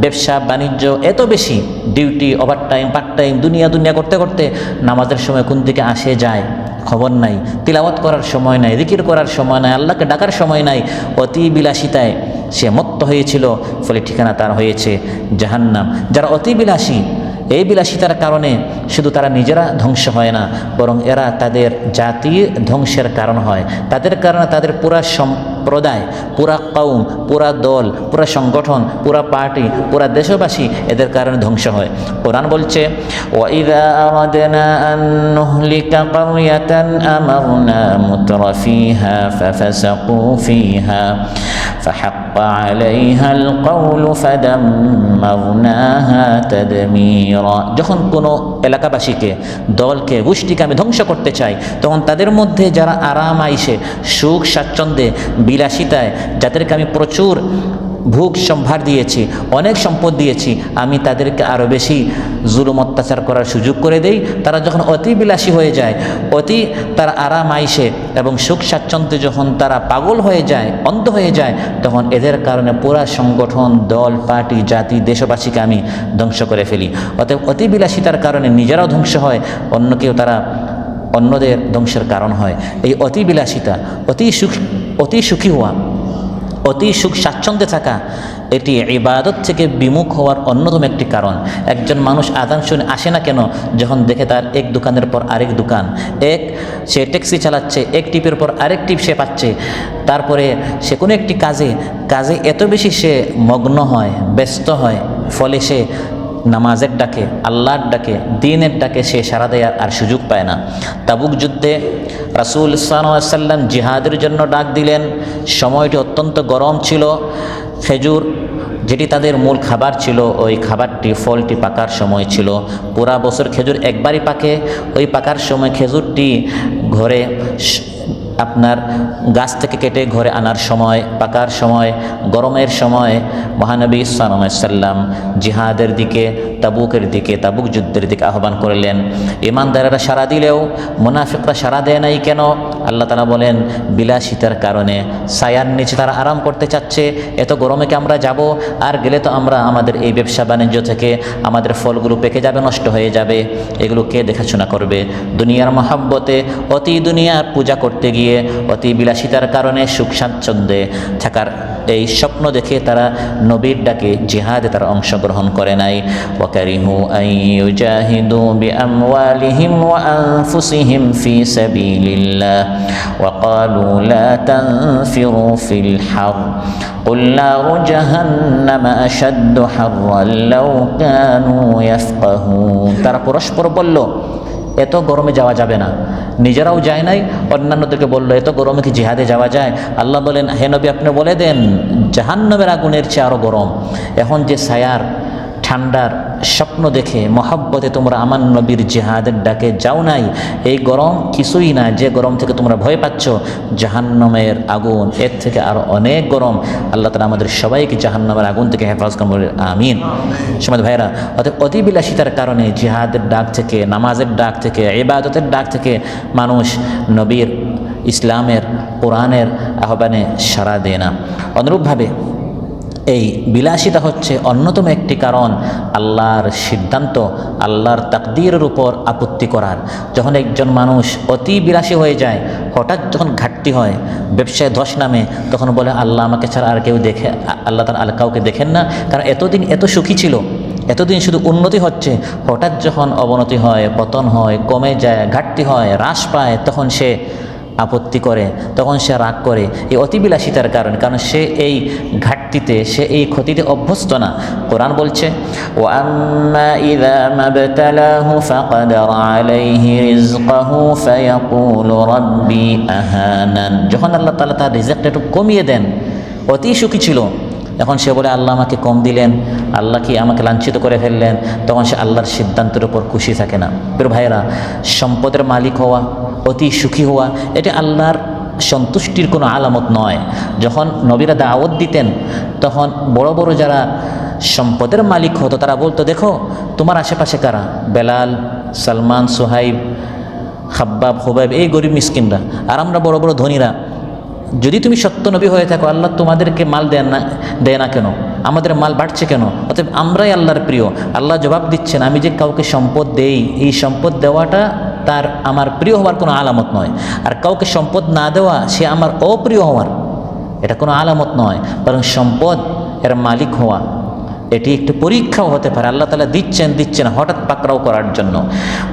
ব্যবসা বাণিজ্য এত বেশি, ডিউটি, ওভারটাইম, পার্ট টাইম, দুনিয়া করতে করতে নামাজের সময় কোন দিকে আসে যায় খবর নাই, তিলাওয়াত করার সময় নাই, জিকির করার সময় নাই, আল্লাহকে ডাকার সময় নাই। অতি বিলাসিতায় সে মত্ত হয়েছিল, ফলে ঠিকানা তার হয়েছে জাহান্নাম। যারা অতি বিলাসী, এই বিলাসিতার কারণে শুধু তারা নিজেরা ধ্বংস হয় না, বরং এরা তাদের জাতির ধ্বংসের কারণ হয়। তাদের কারণে তাদের পুরা সম্প্রদায়, পুরা কওম, পুরা দল, পুরা সংগঠন, পুরা পার্টি, পুরা দেশবাসী এদের কারণে ধ্বংস হয়। কোরআন বলছে, ওয়াইযা আরাদনা আন নুহলিকা ক্বরিয়াতান আমারনা মুতরাফিহা ফাফাসাকু ফিহা ফাহাক্কা আলাইহাল কওলু ফাদাম্মারনাহা তাদমীরা। যখন কোনো এলাকাবাসীকে, দলকে, গোষ্ঠীকে আমি ধ্বংস করতে চাই তখন তাদের মধ্যে যারা আরাম আইসে, সুখ স্বাচ্ছন্দ্যে, বিলাসিতায়, যাদেরকে আমি প্রচুর ভোগ সম্ভার দিয়েছি, অনেক সম্পদ দিয়েছি, আমি তাদেরকে আরও বেশি জুলুম অত্যাচার করার সুযোগ করে দেই। তারা যখন অতি বিলাসী হয়ে যায়, অতি তারা আরাম আইসে এবং সুখ স্বাচ্ছন্দ্যে যখন তারা পাগল হয়ে যায়, অন্ধ হয়ে যায়, তখন এদের কারণে পুরা সংগঠন, দল, পার্টি, জাতি, দেশবাসীকে আমি ধ্বংস করে ফেলি। অতএব অতি বিলাসিতার কারণে নিজেরাও ধ্বংস হয়, অন্যকেও তারা অন্যদের ধ্বংসের কারণ হয়। এই অতি বিলাসিতা, অতি সুখী হওয়া, অতি সুখ স্বাচ্ছন্দ্যে থাকা, এটি ইবাদত থেকে বিমুখ হওয়ার অন্যতম একটি কারণ। একজন মানুষ আযান শুনে আসে না কেন? যখন দেখে তার এক দোকানের পর আরেক দোকান, সে ট্যাক্সি চালাচ্ছে, এক টিপের পর আরেক টিপ সে পাচ্ছে, তারপরে সে কোনো একটি কাজে এত বেশি সে মগ্ন হয়, ব্যস্ত হয়, ফলে সে নামাজের ডাকে, আল্লাহর ডাকে, দ্বীনের ডাকে সে সাড়া দেয় আর সুযোগ পায় না। তাবুক যুদ্ধে রাসূল সাল্লাল্লাহু আলাইহি ওয়াসাল্লাম জিহাদের জন্য ডাক দিলেন। সময়টি অত্যন্ত গরম ছিল। খেজুর যেটি তাদের মূল খাবার ছিল, ওই খাবারটি, ফলটি পাকার সময় ছিল। পুরা বছর খেজুর একবারই পাকে। ওই পাকার সময় খেজুরটি ঘরে আপনার গাছ থেকে কেটে ঘরে আনার সময়, পাকার সময়, গরমের সময় মহানবী সাল্লাল্লাহু আলাইহি ওয়াসাল্লাম জিহাদের দিকে, তাবুকের দিকে, তাবুক যুদ্ধের দিকে আহ্বান করলেন। ইমানদারেরা সাড়া দিলেও মুনাফিকরা সাড়া দেয় নাই কেন? আল্লাহ তাআলা বলেন, বিলাসিতার কারণে। ছায়ার নিচে তারা আরাম করতে চাচ্ছে। এত গরমে কি আমরা যাব? আর গেলে তো আমরা আমাদের এই ব্যবসা বাণিজ্য থেকে আমাদের ফলগুলো পেকে যাবে, নষ্ট হয়ে যাবে। এগুলো কে দেখাশোনা করবে? দুনিয়ার মহাব্বতে, অতি দুনিয়ার পূজা করতে গিয়ে, অতি বিলাসিতার কারণে সুখ স্বাচ্ছন্দ্যে থাকার এই স্বপ্ন দেখে তারা নবীর ডাকে, জিহাদে তারা অংশগ্রহণ করে নাই। ওয়াকারিহু আন ইউজাহিদু বিআমওয়ালিহিম ওয়া আনফুসিহিম ফি সাবিলিল্লাহ ওয়া ক্বালু লা তানফিরু ফিল হার কুল নারু জাহান্নাম আশাদ্দু হাররান লাউ কানু ইয়াফকাহুন। তারা পরস্পর বলল, এত গরমে যাওয়া যাবে না। নিজেরাও যায় নাই, অন্যান্যদেরকে বললো, এত গরমে কি জিহাদে যাওয়া যায়? আল্লাহ বলেন, হে নবী আপনি বলে দেন, জাহান্নামের আগুনের চেয়ে আরও গরম। এখন যে ছায়ার, ঠান্ডার স্বপ্ন দেখে মহব্বতে তোমরা আমার নবীর জিহাদের ডাকে যাও নাই। এই গরম কিছুই না, যে গরম থেকে তোমরা ভয় পাচ্ছ জাহান্নামের আগুন, এর থেকে আরও অনেক গরম। আল্লাহ তাআলা আমাদের সবাইকে জাহান্নামের আগুন থেকে হেফাজত করুন, আমিন। সমাজ ভাইরা, অতএব অতিবিলাসিতার কারণে জিহাদের ডাক থেকে, নামাজের ডাক থেকে, ইবাদতের ডাক থেকে মানুষ নবীর, ইসলামের, কোরআনের আহ্বানে সাড়া দেয় না। অনুরূপভাবে এই বিলাসিতা হচ্ছে অন্যতম একটি কারণ আল্লাহর সিদ্ধান্ত, আল্লাহর তাকদীরের উপর আপত্তি করার। যখন একজন মানুষ অতি বিলাসী হয়ে যায়, হঠাৎ যখন ঘাটতি হয়, ব্যবসায় ধস নামে, তখন বলে আল্লাহ আমাকে ছাড়া আর কেউ দেখে, আল্লাহ তাআলা আর কাউকে দেখেন না। কারণ এতদিন এত সুখী ছিল, এতদিন শুধু উন্নতি হচ্ছে, হঠাৎ যখন অবনতি হয়, পতন হয়, কমে যায়, ঘাটতি হয়, হ্রাস পায়, তখন সে আপত্তি করে, তখন সে রাগ করে। এই অতিবিলাসিতার কারণ, কারণ সে এই ঘাটতিতে, সে এই ক্ষতিতে অভ্যস্ত না। কোরআন বলছে ওয়াম্মা ইযা মাবতালাহু ফাকদারা আলাইহি রিজকাহু ফায়াকুলু রাব্বি আহানান। যখন আল্লাহ তাআলা তার রিজকটা একটু কমিয়ে দেন, অতি সুখী ছিল, এখন সে বলে আল্লাহ আমাকে কম দিলেন, আল্লাহ কি আমাকে লাঞ্ছিত করে ফেললেন, তখন সে আল্লাহর সিদ্ধান্তের উপর খুশি থাকে না। প্রিয় ভাইরা, সম্পদের মালিক হওয়া, অতি সুখী হওয়া, এটা আল্লাহর সন্তুষ্টির কোনো আলামত নয়। যখন নবীরা দাওয়াত দিতেন, তখন বড় বড় যারা সম্পদের মালিক হতো তারা বলতো, দেখো তোমার আশেপাশে কারা, বেলাল, সালমান, সোহাইব, খাব্বাব, হুবাইব, এই গরিব মিসকিনরা, আর আমরা বড় বড় ধনীরা। যদি তুমি সত্য নবী হয়ে থাকো, আল্লাহ তোমাদেরকে মাল দেয় না কেন, আমাদের মাল বাড়ছে কেন? অতএব আমরাই আল্লাহর প্রিয়। আল্লাহ জবাব দিচ্ছেন, আমি যে কাউকে সম্পদ দেই, এই সম্পদ দেওয়াটা তার আমার প্রিয় হওয়ার কোনো আলামত নয়। আর কাউকে সম্পদ না দেওয়া সে আমার অপ্রিয় হওয়ার, এটা কোনো আলামত নয়, বরং সম্পদ এর মালিক হওয়া এটি একটি পরীক্ষাও হতে পারে। আল্লাহ তাআলা দিচ্ছেন হঠাৎ পাকড়াও করার জন্য।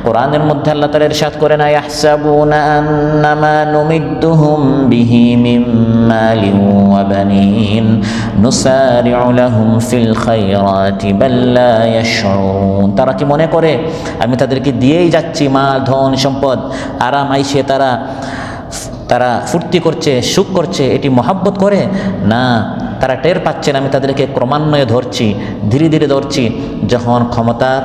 কোরআনের মধ্যে আল্লাহ তাআলা ইরশাদ করেন, ইয়াহসাবুনা আন্নামা নুমিদ্দুহুম বিহি মিন মালিন ওয়া বানিন নুসারি'ু লাহুম ফিল খায়রাতি বাল লা ইয়াশউরুন। তারা কি মনে করে আমি তাদেরকে দিয়েই যাচ্ছি মাল, ধন, সম্পদ, আরাম আইসে তারা ফুর্তি করছে, সুখ করছে, এটি মহাব্বত করে না। তারা টের পাচ্ছেন আমি তাদেরকে ক্রমান্বয়ে ধরছি, ধীরে ধীরে ধরছি। যখন ক্ষমতার,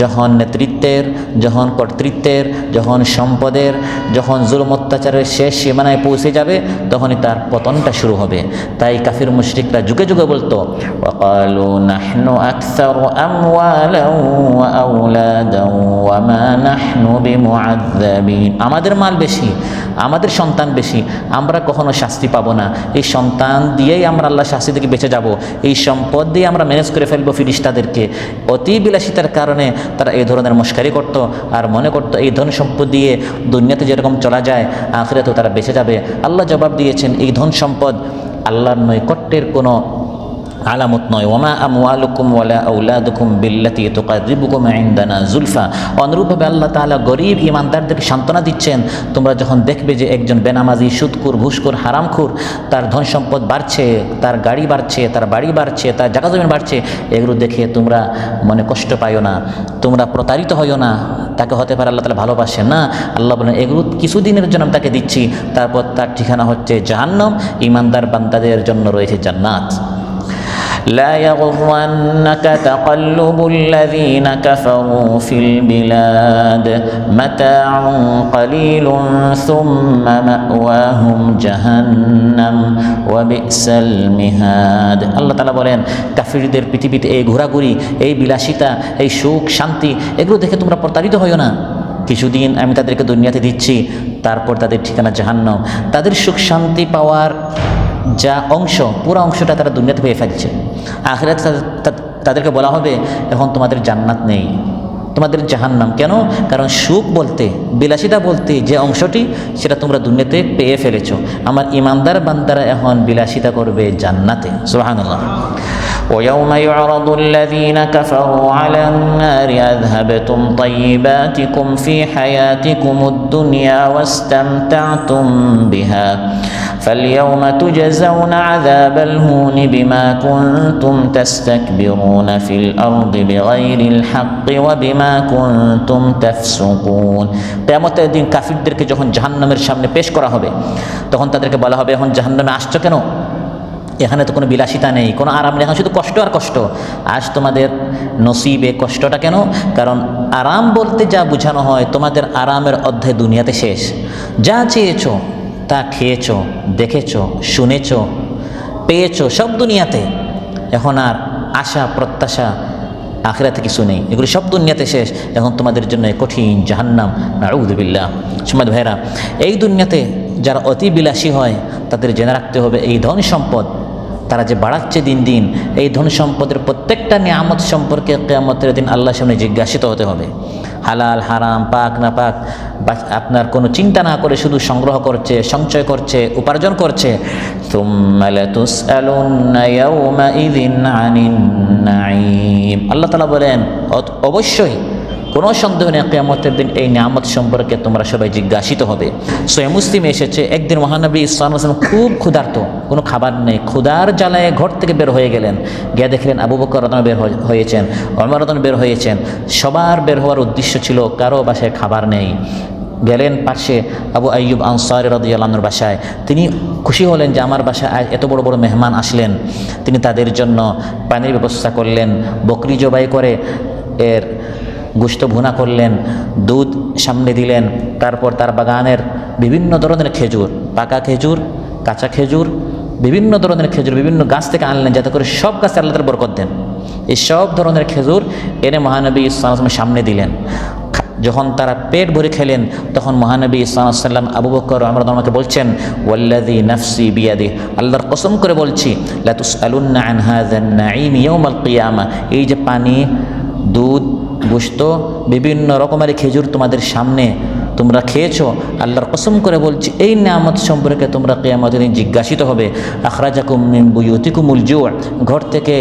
যখন নেতৃত্বের, যখন কর্তৃত্বের, যখন সম্পদের, যখন জুলুম অত্যাচারের শেষ সীমানায় পৌঁছে যাবে, তখনই তার পতনটা শুরু হবে। তাই কাফির মুশরিকরা যুগে যুগে বলতো, ওয়াকালু নাহনু আকসারু আমওয়ালান ওয়া আওলাদান ওয়া মা নাহনু বিমুআযযাবিন। আমাদের মাল বেশি, আমাদের সন্তান বেশি, আমরা কখনো শাস্তি পাবো না। এই সন্তান দিয়েই আমরা আল্লাহ শাস্তি থেকে বেঁচে যাব, এই সম্পদ দিয়ে আমরা ম্যানেজ করে ফেলবো ফিরিস্তাদেরকে। অতি বিলাসিতার কারণে তারা এই ধরনের মশকারি করত, আর মনে করত এই ধন সম্পদ দিয়ে দুনিয়াতে যেরকম চলা যায়, আখিরাতেও তারা বেঁচে যাবে। আল্লাহ জবাব দিয়েছেন, এই ধন সম্পদ আল্লাহর নৈকট্যের কোনো আলামত নয়। ওয়ামা আমওয়ালুকুম ওয়ালা আওলাদুকুম বিল্লাতি তুকাররিবুকুম ইনদানা যুলফা। অনুরূপভাবে আল্লাহ তাআলা গরিব ইমানদারদেরকে সান্ত্বনা দিচ্ছেন, তোমরা যখন দেখবে যে একজন বেনামাজি, সুদখোর, ঘুষখোর, হারামখোর, তার ধন সম্পদ বাড়ছে, তার গাড়ি বাড়ছে, তার বাড়ি বাড়ছে, তার জায়গা জমি বাড়ছে, এগুলো দেখে তোমরা মনে কষ্ট পাইও না, তোমরা প্রতারিত হইও না। তাকে হতে পারে আল্লাহ তাআলা ভালোবাসেন না, আল্লাহ বলেন এগুলো কিছুদিনের জন্য আমি তাকে দিচ্ছি, তারপর তার ঠিকানা হচ্ছে জাহান্নাম। ইমানদার বান্দাদের জন্য রয়েছে জান্নাত। لا يغرنك تقلب الذين كفروا في البلاد متاع قليل ثم مأواهم جهنم وبئس المهاد। আল্লাহ তাআলা বলেন, কাফিরদের পৃথিবীতে এই ঘোরাঘুরি, এই বিলাসিতা, এই সুখ শান্তি, এগুলো দেখে তোমরা প্রতারিত হইও না। কিছুদিন আমি তাদেরকে দুনিয়াতে দিচ্ছি, তারপর তাদের ঠিকানা জাহান্নাম। তাদের সুখ শান্তি পাওয়ার যা অংশ, পুরো অংশটা তারা দুনিয়াতে পেয়ে ফেলছে। আখিরাতে তাদেরকে বলা হবে, এখন তোমাদের জান্নাত নেই, তোমাদের জাহান্নাম। কেন? কারণ সুখ বলতে, বিলাসিতা বলতে যে অংশটি, সেটা তোমরা দুনিয়াতে পেয়ে ফেলেছ। আমার ইমানদার বান্দারা এখন বিলাসিতা করবে জান্নাতে। সুবহানাল্লাহ। ويوم يعرض الذين كفروا على النار أذهبتم طيباتكم في حياتكم الدنيا واستمتعتم بها فاليوم تجزون عذاب الهون بما كنتم تستكبرون في الأرض بغير الحق وبما كنتم تفسقون। কিয়ামতের দিন কাফিরদেরকে যখন জাহান্নামের সামনে পেশ করা হবে, তখন তাদেরকে বলা হবে, এখন জাহান্নামে আসছো কেন? এখানে তো কোনো বিলাসিতা নেই, কোনো আরাম নেই, এখানে শুধু কষ্ট আর কষ্ট। আজ তোমাদের নসিবে কষ্টটা কেন? কারণ আরাম বলতে যা বোঝানো হয়, তোমাদের আরামের অধ্যায় দুনিয়াতে শেষ। যা চেয়েছো তা খেয়েছো, দেখেছো, শুনেছো, পেয়েছো, সব দুনিয়াতে। এখন আর আশা প্রত্যাশা আখিরাতে কিছু নেই, এগুলি সব দুনিয়াতে শেষ। এখন তোমাদের জন্য কঠিন জাহান্নাম, নাউযুবিল্লাহ। সুমাদ ভাইরা, এই দুনিয়াতে যারা অতি বিলাসী হয় তাদের জেনে রাখতে হবে এই ধন সম্পদ তারা যে বাড়াচ্ছে দিন দিন, এই ধন সম্পদের প্রত্যেকটা নিয়ামত সম্পর্কে কিয়ামতের দিন আল্লাহর সামনে জিজ্ঞাসিত হতে হবে। হালাল হারাম, পাক না পাক আপনার কোনো চিন্তা না করে শুধু সংগ্রহ করছে, সঞ্চয় করছে, উপার্জন করছে। সুম্মা লাতুসআলুন্না ইয়াওমাইযিন আনিন নাঈম। আল্লাহ তাআলা বলেন অবশ্যই কোনো সন্দেহ নেই কিয়ামতের দিন এই নিয়ামত সম্পর্কে তোমরা সবাই জিজ্ঞাসিত হবে। সহিহ মুসলিমে এসেছে, একদিন মহানবী সাল্লাল্লাহু আলাইহি ওয়াসাল্লাম খুব ক্ষুধার্ত, কোনো খাবার নেই, ক্ষুধার জ্বালায় ঘর থেকে বের হয়ে গেলেন। গিয়ে দেখলেন আবু বকর রাদিয়াল্লাহু বের হয়েছেন, ওমর রাদিয়াল্লাহু বের হয়েছেন। সবার বের হওয়ার উদ্দেশ্য ছিল, কারো বাসায় খাবার নেই। গেলেন পাশে আবু আইয়ুব আনসারী রাদিয়াল্লাহু আনহুর বাসায়। তিনি খুশি হলেন যে আমার বাসায় এত বড় বড় মেহমান আসলেন। তিনি তাদের জন্য পানির ব্যবস্থা করলেন, বকরি জবাই করে এর গোশত ভুনা করলেন, দুধ সামনে দিলেন। তারপর তার বাগানের বিভিন্ন ধরনের খেজুর, পাকা খেজুর, কাঁচা খেজুর, বিভিন্ন ধরনের খেজুর বিভিন্ন গাছ থেকে আনলেন, যাতে করে সব গাছে আল্লাহ তাআলা বরকত দেন। এই সব ধরনের খেজুর এনে মহানবী সাল্লাল্লাহু আলাইহি ওয়াসাল্লামের সামনে দিলেন। যখন তারা পেট ভরে খেলেন, তখন মহানবী সাল্লাল্লাহু আলাইহি ওয়াসাল্লাম আবু বকর ওমর আমাকে বলছেন, ওয়াল্লাযী নাফসি বিয়াদিহি, আল্লাহর কসম করে বলছি, লা তুসআলুন্না আন হাযান নাঈম ইয়াউমাল কিয়ামা। এই যে পানি, দুধ, গোশত, বিভিন্ন রকমের খেজুর তোমাদের সামনে তোমরা খেয়েছো, আল্লাহর কসম করে বলছি এই নিয়ামত সম্পর্কে তোমরা কিয়ামতের দিন জিজ্ঞাসিত হবে। আখরাজাকুম মিন বুয়ুতিকুমুল জু', ঘর থেকে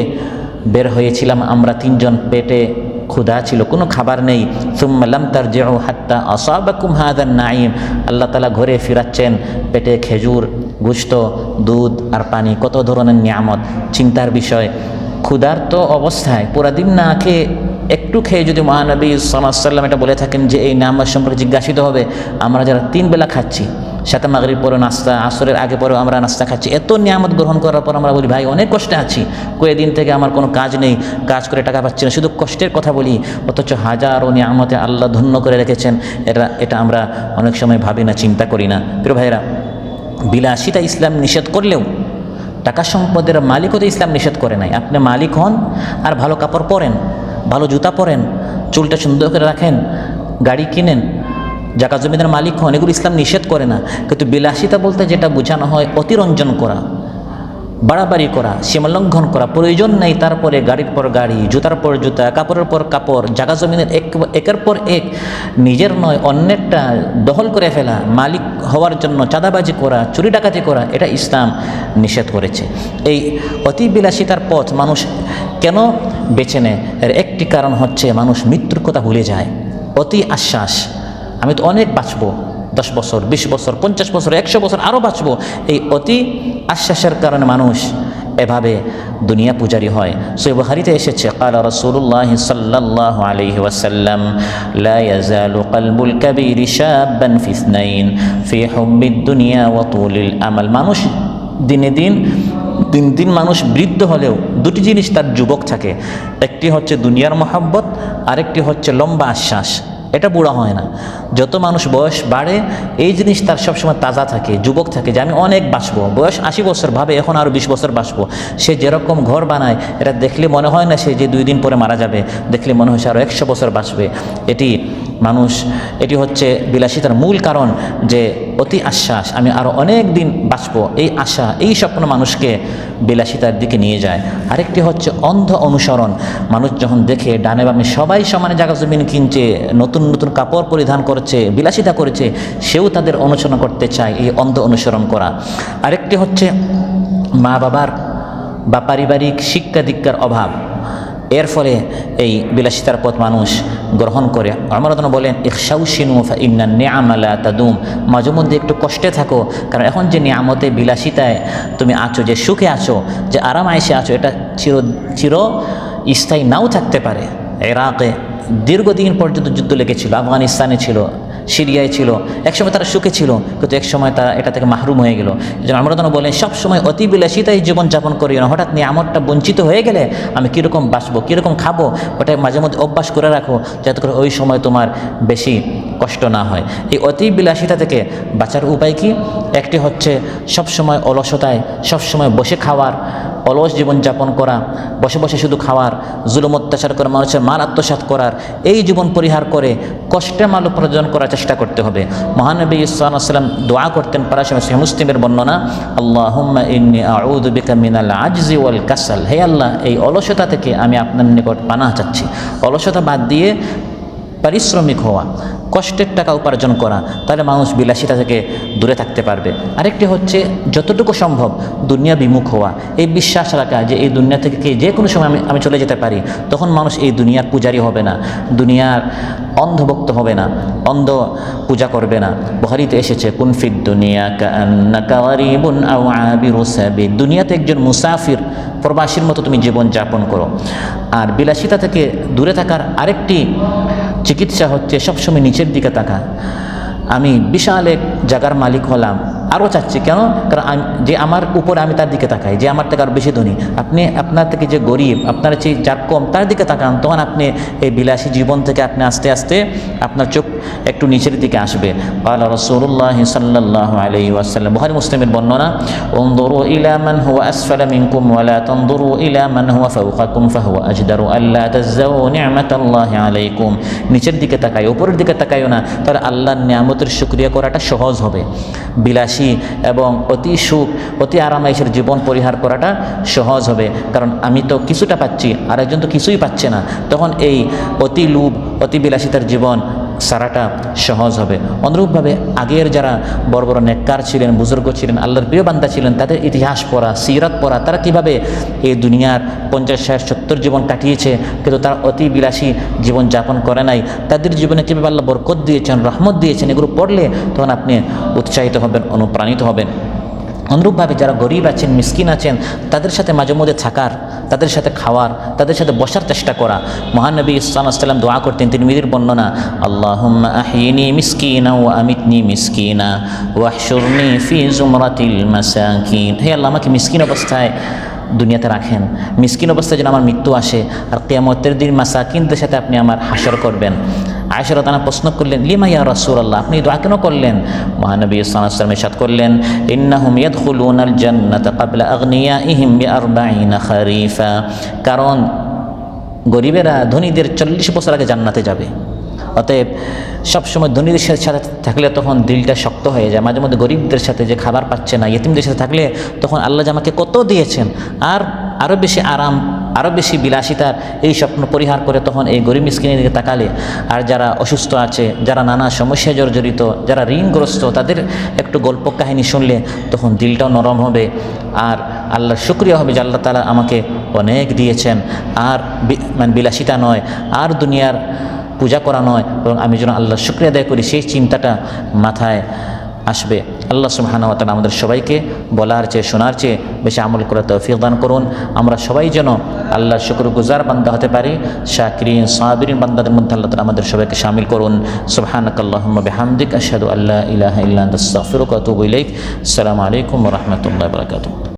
বের হয়েছিলাম আমরা তিনজন, পেটে ক্ষুধা ছিল, কোনো খাবার নেই। সুম্মা লাম তারজিউ হাত্তা আসাবাকুম হাযান নাঈম, আল্লাহ তাআলা ঘরে ফিরাচ্ছেন, পেটে খেজুর, গোশত, দুধ আর পানি, কত ধরনের নিয়ামত। চিন্তার বিষয়, ক্ষুধার্ত অবস্থায় পুরা দিন না খেয়ে একটু খেয়ে যদি মহানবী সাল্লাল্লাহু আলাইহি ওয়াসাল্লাম এটা বলে থাকেন যে এই নিয়ামত সম্পর্কে জিজ্ঞাসিত হবে, আমরা যারা 3 বেলা খাচ্ছি, সাথে মাগরিব পরে নাস্তা, আসরের আগে পরেও আমরা নাস্তা খাচ্ছি, এত নিয়ামত গ্রহণ করার পর আমরা বলি ভাই অনেক কষ্টে আছি, কয়েকদিন থেকে আমার কোনো কাজ নেই, কাজ করে টাকা পাচ্ছি না, শুধু কষ্টের কথা বলি। অথচ হাজারো নিয়ামতে আল্লাহ ধন্য করে রেখেছেন, এটা আমরা অনেক সময় ভাবি না, চিন্তা করি না। প্রিয় ভাইরা, বিলাসিতা ইসলাম নিষেধ করলেও টাকা সম্পদের মালিকও তো ইসলাম নিষেধ করে নাই। আপনি মালিক হন আর ভালো কাপড় পরেন, ভালো জুতা পরেন, চুলটা সুন্দর করে রাখেন, গাড়ি কিনেন, জায়গা জমিনের মালিক হন, এগুলো ইসলাম নিষেধ করে না। কিন্তু বিলাসিতা বলতে যেটা বোঝানো হয় অতিরঞ্জন করা, বাড়াবাড়ি করা, সীমালঙ্ঘন করা, প্রয়োজন নেই তারপরে গাড়ির পর গাড়ি, জুতার পর জুতা, কাপড়ের পর কাপড়, জায়গা জমিনের একের পর এক, নিজের নয় অন্যেরটা দখল করে ফেলা, মালিক হওয়ার জন্য চাঁদাবাজি করা, চুরি ডাকাতি করা, এটা ইসলাম নিষেধ করেছে। এই অতি বিলাসিতার পথ মানুষ কেন বেছে নেয়? এর একটি কারণ হচ্ছে মানুষ মৃত্যুর কথা ভুলে যায়। অতি আশ্বাস, আমি তো অনেক বাঁচবো, 10 বছর, 20 বছর, 50 বছর, 100 বছর আরও বাঁচবো, এই অতি আশ্বাসের কারণে মানুষ এভাবে দুনিয়া পূজারী হয়। সহিহ বুখারীতে এসেছে, ক্বালা রাসূলুল্লাহ সাল্লাল্লাহু আলাইহি ওয়াসাল্লাম, লা ইয়াজালু কলবুল কাবীরি শাব্বান ফি ইসনাইন, ফি হুব্বিদ দুনিয়া ওয়া তুলিল আমাল। মানুষ দিনে দিন মানুষ বৃদ্ধ হলেও দুটি জিনিস তার যুবক থাকে, একটি হচ্ছে দুনিয়ার মহব্বত, আরেকটি হচ্ছে লম্বা আশ্বাস। এটা বুড়া হয় না। যত মানুষ বয়স বাড়ে এই জিনিস তার সবসময় তাজা থাকে, যুবক থাকে, যে আমি অনেক বাঁচবো। বয়স 80 বছর, ভাবে এখন আরও 20 বছর বাঁচবো। সে যেরকম ঘর বানায়, এটা দেখলে মনে হয় না সে যে 2 দিন পরে মারা যাবে, দেখলে মনে হয় সে আরও 100 বছর বাঁচবে। এটি হচ্ছে বিলাসিতার মূল কারণ, যে অতি আশ্বাস, আমি আরও অনেক দিন বাঁচবো, এই আশা, এই স্বপ্ন মানুষকে বিলাসিতার দিকে নিয়ে যায়। আরেকটি হচ্ছে অন্ধ অনুসরণ। মানুষ যখন দেখে ডানে বামে সবাই সমানে জায়গা জমিন কিনছে, নতুন নতুন কাপড় পরিধান করছে, বিলাসিতা করেছে, সেও তাদের অনুসরণ করতে চায়, এই অন্ধ অনুসরণ করা। আরেকটি হচ্ছে মা বাবার বা পারিবারিক শিক্ষা দীক্ষার অভাব, এর ফলে এই বিলাসিতার পথ মানুষ গ্রহণ করে। ওমর রাদিয়াল্লাহু বলেন, ইখশাউশিনু ফা ইন্নান নিআমা লা তাদুম, মাঝে মধ্যে একটু কষ্টে থাকো, কারণ এখন যে নিয়ামতে বিলাসিতায় তুমি আছো, যে সুখে আছো, যে আরাম আয়েশে আছো, এটা চির স্থায়ী নাও থাকতে পারে। ইরাকে দীর্ঘদিন পর্যন্ত যুদ্ধ লেগেছিল, আফগানিস্তানে ছিল, সিরিয়ায় ছিল, একসময় তারা সুখে ছিল, কিন্তু একসময় তারা এটা থেকে মাহরুম হয়ে গেল। এই জন্য আমরা বলেন সবসময় অতি বিলাসিতাই জীবনযাপন করি না, হঠাৎ নিয়ামতটা বঞ্চিত হয়ে গেলে আমি কীরকম বাঁচবো, কীরকম খাবো, ওটা মাঝে মধ্যে অভ্যাস করে রাখো, যাতে করে ওই সময় তোমার বেশি কষ্ট না হয়। এই অতি বিলাসিতা থেকে বাঁচার উপায় কি? একটি হচ্ছে সবসময় অলসতায়, সবসময় বসে খাওয়ার, অলস জীবনযাপন করা, বসে বসে শুধু খাওয়ার, জুলুম অত্যাচার করে মানুষের মাল আত্মসাৎ করার, এই জীবন পরিহার করে কষ্টে মাল উপার্জন করার চেষ্টা করতে হবে। মহানবী সাল্লাল্লাহু আলাইহি ওয়াসাল্লাম দোয়া করতেন পারার সময়, সহিহ মুসলিমের বর্ণনা, আল্লাহুম্মা ইন্নী আউযু বিকা মিনাল আজজি ওয়াল কাসাল, হে আল্লাহ এই অলসতা থেকে আমি আপনার নিকট পানাহ চাচ্ছি। অলসতা বাদ দিয়ে পারিশ্রমিক হওয়া, কষ্টের টাকা উপার্জন করা, তাহলে মানুষ বিলাসিতা থেকে দূরে থাকতে পারবে। আরেকটি হচ্ছে যতটুকু সম্ভব দুনিয়া বিমুখ হওয়া, এই বিশ্বাস রাখা যে এই দুনিয়া থেকে যে কোনো সময় আমি চলে যেতে পারি, তখন মানুষ এই দুনিয়ার পূজারী হবে না, দুনিয়ার অন্ধভক্ত হবে না, অন্ধ পূজা করবে না। বুখারীতে এসেছে, কুন ফিদ দুনিয়া কাআন্নাকা গারিবুন আও আবিরু সাবিল, দুনিয়াতে একজন মুসাফির, প্রবাসীর মতো তুমি জীবন যাপন করো। আর বিলাসিতা থেকে দূরে থাকার আরেকটি চিকিৎসা হচ্ছে সবসময় নিচের দিকে তাকা। আমি বিশাল এক জায়গার মালিক হলাম, আরও চাচ্ছি, কেন? কারণ যে আমার উপরে আমি তার দিকে তাকাই, যে আমার থেকে আরও বেশি ধনী। আপনি আপনার থেকে যে গরিব, আপনার চেয়ে যার কম, তার দিকে তাকান, তখন আপনি এই বিলাসী জীবন থেকে আপনি আস্তে আস্তে আপনার চোখ একটু নিচের দিকে আসবে। ক্বালা রাসূলুল্লাহ সাল্লাল্লাহু আলাইহি ওয়াসাল্লাম, বুখারী মুসলিমের বর্ণনা, উনজুরু ইলা মান হুয়া আসফালা মিনকুম ওয়া লা তানজুরু ইলা মান হুয়া ফাওকাকুম ফাহুয়া আজদারু আল্লা তাযযাউ নি'মাতাল্লাহি আলাইকুম। নিচের দিকে তাকাই, উপরের দিকে তাকাইও না, তাহলে আল্লাহর নিয়ামতের শুকরিয়া করাটা সহজ হবে। বিলাসী এবং অতি সুখ, অতি আরামায়েশের জীবন পরিহার করাটা সহজ হবে, কারণ আমি তো কিছুটা পাচ্ছি, আরেকজন তো কিছুই পাচ্ছে না। তখন এই অতি লোভ, অতি বিলাসিতার জীবন সারাটা সহজ হবে। অনুরূপভাবে আগের যারা বড় বড় নেককার ছিলেন, বুজুর্গ ছিলেন, আল্লাহর প্রিয় বান্দা ছিলেন, তাদের ইতিহাস পড়া, সিরাত পড়া, তারা কীভাবে এই দুনিয়ার 50, 60, 70 জীবন কাটিয়েছে, কিন্তু তারা অতি বিলাসী জীবন যাপন করে নাই। তাদের জীবনে কীভাবে আল্লাহ বরকত দিয়েছেন, রহমত দিয়েছেন, এগুলো পড়লে তখন আপনি উৎসাহিত হবেন, অনুপ্রাণিত হবেন। অনুরূপভাবে যারা গরিব আছেন, মিসকিন আছেন, তাদের সাথে মাঝে মধ্যে থাকার, তাদের সাথে খাওয়ার, তাদের সাথে বসার চেষ্টা করা। মহানবী সাল্লাল্লাহু আলাইহি ওয়াসাল্লাম দোয়া করতেন, তিরমিজির বর্ণনা, আল্লাহুম্মা আহয়িনি মিসকিনা ওয়া আমিতনি মিসকিনা ওয়াহশুরনি ফি জুমরাতিল মাসাকিন, হে আল্লাহ আমাকে মিসকিন অবস্থায় দুনিয়াতে রাখেন, মিসকিন অবস্থায় যেন আমার মৃত্যু আসে, আর কিয়ামতের দিন মাসাকিনদের সাথে আপনি আমার হাসর করবেন। আয়েশা রাদিয়াল্লাহু আনহা প্রশ্ন করলেন, লিমা ইয়া রাসূলুল্লাহ, আপনি দোয়া কেন করলেন? মহানবী সাল্লাল্লাহু আলাইহি ওয়াসাল্লাম ইরশাদ করলেন, ইন্নাহুম ইয়াদখুলুনাল জান্নাতা ক্বাবলা আগনিয়াইহিম বি40 খারিফা, কারণ গরিবেরা ধনীদের 40 বছর আগে জান্নাতে যাবে। অতএব সবসময় ধনীদের সাথে থাকলে তখন দিলটা শক্ত হয়ে যায়। মাঝে মধ্যে গরিবদের সাথে যে খাবার পাচ্ছে না, ইয়েতিমদের সাথে থাকলে তখন আল্লাহ যে আমাকে কত দিয়েছেন, আর আরও বেশি আরাম, আরও বেশি বিলাসিতার এই স্বপ্ন পরিহার করে তখন এই গরিব মিসকিনের দিকে তাকালে, আর যারা অসুস্থ আছে, যারা নানা সমস্যায় জর্জরিত, যারা ঋণগ্রস্ত, তাদের একটু গল্প কাহিনী শুনলে তখন দিলটাও নরম হবে, আর আল্লাহর শুকরিয়া হবে যে আল্লাহ তাআলা আমাকে অনেক দিয়েছেন, আর মানে বিলাসিতা নয়, আর দুনিয়ার পূজা করা নয়, এবং আমি যেন আল্লাহর শুকরিয়া আদায় করি, সেই চিন্তাটা মাথায় আসবে। আল্লাহ সুবহানাহু ওয়া তাআলা আমাদের সবাইকে বলার চেয়ে শোনার চেয়ে বেশি আমল করার তৌফিক দান করুন। আমরা সবাই যেন আল্লাহর শুকরগুজার বান্দা হতে পারি, শাকিরিন সাবিরিন বান্দাদের মধ্যে আল্লাহ তাআলা আমাদের সবাইকে শামিল করুন। সুবহানাকাল্লাহুম্মা বিহামদিক আশহাদু আল্লা ইলাহা ইল্লা আনতা আস্তাগফিরুকা ওয়া আতুবু ইলাইক। আসসালামু আলাইকুম ওয়া রাহমাতুল্লাহি ওয়া বারাকাতুহু।